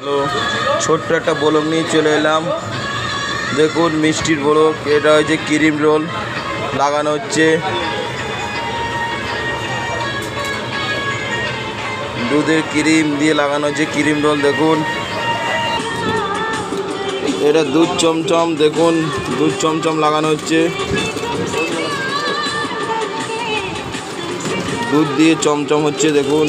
Hello, ছোট্ট একটা blog নিয়ে চলে এলাম। দেখুন মিষ্টির ব্লগ। এটা হচ্ছে ক্রিম রোল লাগানো হচ্ছে, দুধের ক্রিম দিয়ে লাগানো হচ্ছে ক্রিম রোল। দেখুন এটা দুধ চমচম, দেখুন দুধ চমচম লাগানো হচ্ছে, দুধ দিয়ে চমচম হচ্ছে। দেখুন